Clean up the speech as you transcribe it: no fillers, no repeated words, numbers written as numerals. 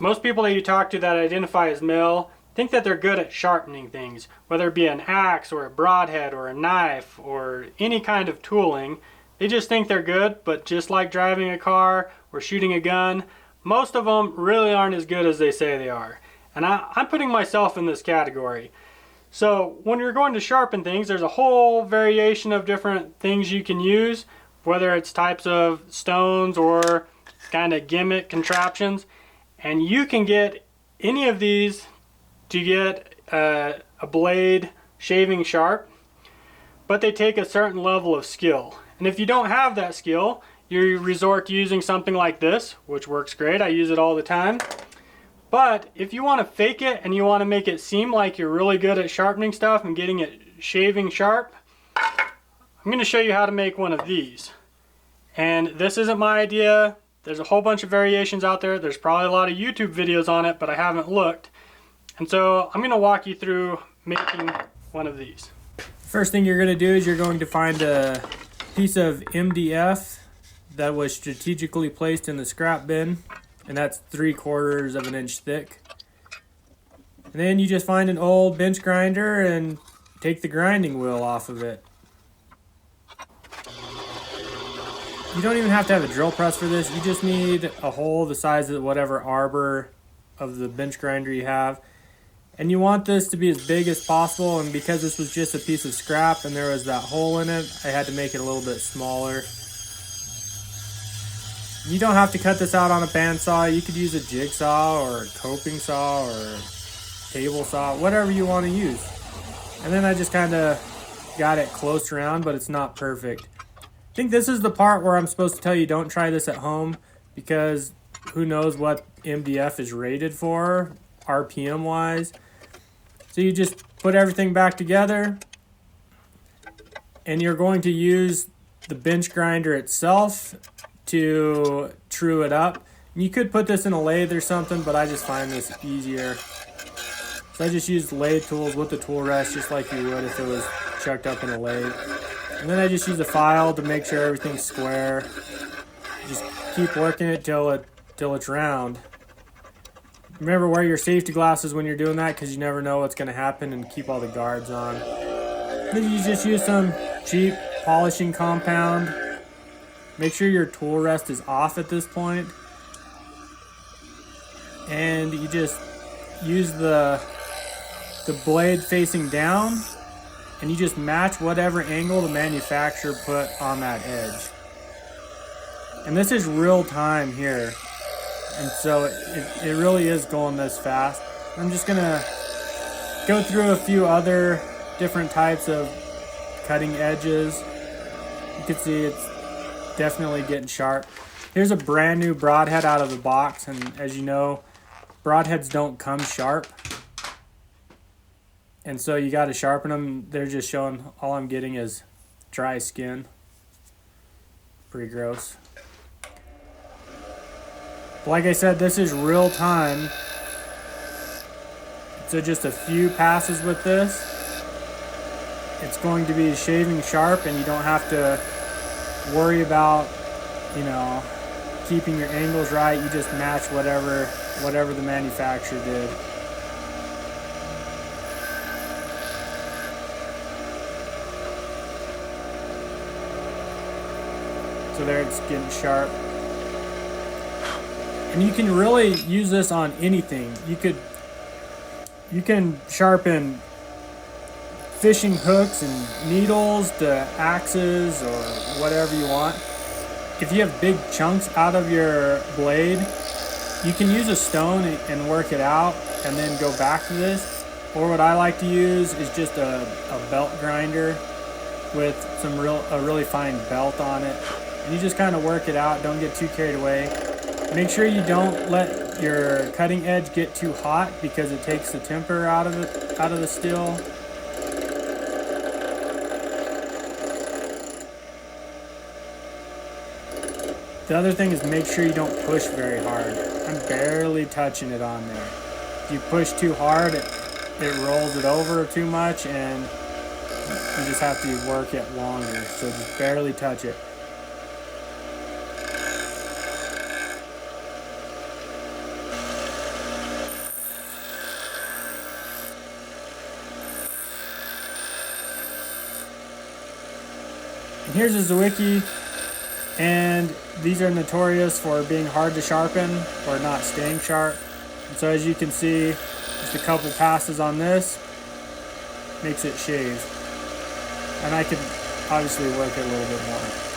Most people that you talk to that identify as male think that they're good at sharpening things, whether it be an axe or a broadhead or a knife or any kind of tooling. They just think they're good, but just like driving a car or shooting a gun, most of them really aren't as good as they say they are. And I'm putting myself in this category. So when you're going to sharpen things, there's a whole variation of different things you can use, whether it's types of stones or kind of gimmick contraptions. And you can get any of these to get a blade shaving sharp, but they take a certain level of skill. And if you don't have that skill, you resort to using something like this, which works great. I use it all the time. But if you want to fake it and you want to make it seem like you're really good at sharpening stuff and getting it shaving sharp, I'm going to show you how to make one of these. And this isn't my idea. There's a whole bunch of variations out there. There's probably a lot of YouTube videos on it, but I haven't looked. And so I'm going to walk you through making one of these. First thing you're going to do is you're going to find a piece of MDF that was strategically placed in the scrap bin, and that's 3/4 of an inch thick. And then you just find an old bench grinder and take the grinding wheel off of it. You don't even have to have a drill press for this. You just need a hole the size of whatever arbor of the bench grinder you have. And you want this to be as big as possible, and because this was just a piece of scrap and there was that hole in it, I had to make it a little bit smaller. You don't have to cut this out on a bandsaw. You could use a jigsaw or a coping saw or a table saw, whatever you want to use. And then I just kind of got it close around, but it's not perfect. I think this is the part where I'm supposed to tell you don't try this at home, because who knows what MDF is rated for, RPM wise. So you just put everything back together, and you're going to use the bench grinder itself to true it up. You could put this in a lathe or something, but I just find this easier. So I just used lathe tools with the tool rest, just like you would if it was chucked up in a lathe. And then I just use a file to make sure everything's square. Just keep working it till it's round. Remember, wear your safety glasses when you're doing that, because you never know what's going to happen, and keep all the guards on. Then you just use some cheap polishing compound. Make sure your tool rest is off at this point. And you just use the blade facing down, and you just match whatever angle the manufacturer put on that edge. And this is real time here. And so it really is going this fast. I'm just gonna go through a few other different types of cutting edges. You can see it's definitely getting sharp. Here's a brand new broadhead out of the box, and as you know, broadheads don't come sharp. And so you gotta sharpen them. They're just showing, all I'm getting is dry skin. Pretty gross. Like I said, this is real time. So just a few passes with this, it's going to be shaving sharp, and you don't have to worry about, keeping your angles right. You just match whatever the manufacturer did. So there, it's getting sharp. And you can really use this on anything. You can sharpen fishing hooks and needles to axes or whatever you want. If you have big chunks out of your blade, you can use a stone and work it out and then go back to this. Or what I like to use is just a belt grinder with a really fine belt on it. And you just kind of work it out. Don't get too carried away. Make sure you don't let your cutting edge get too hot, because it takes the temper out of the steel. The other thing is, make sure you don't push very hard. I'm barely touching it on there. If you push too hard, it rolls it over too much, and you just have to work it longer. So just barely touch it. And here's a Zwicky, and these are notorious for being hard to sharpen or not staying sharp. And so as you can see, just a couple passes on this makes it shave. And I could obviously work it a little bit more.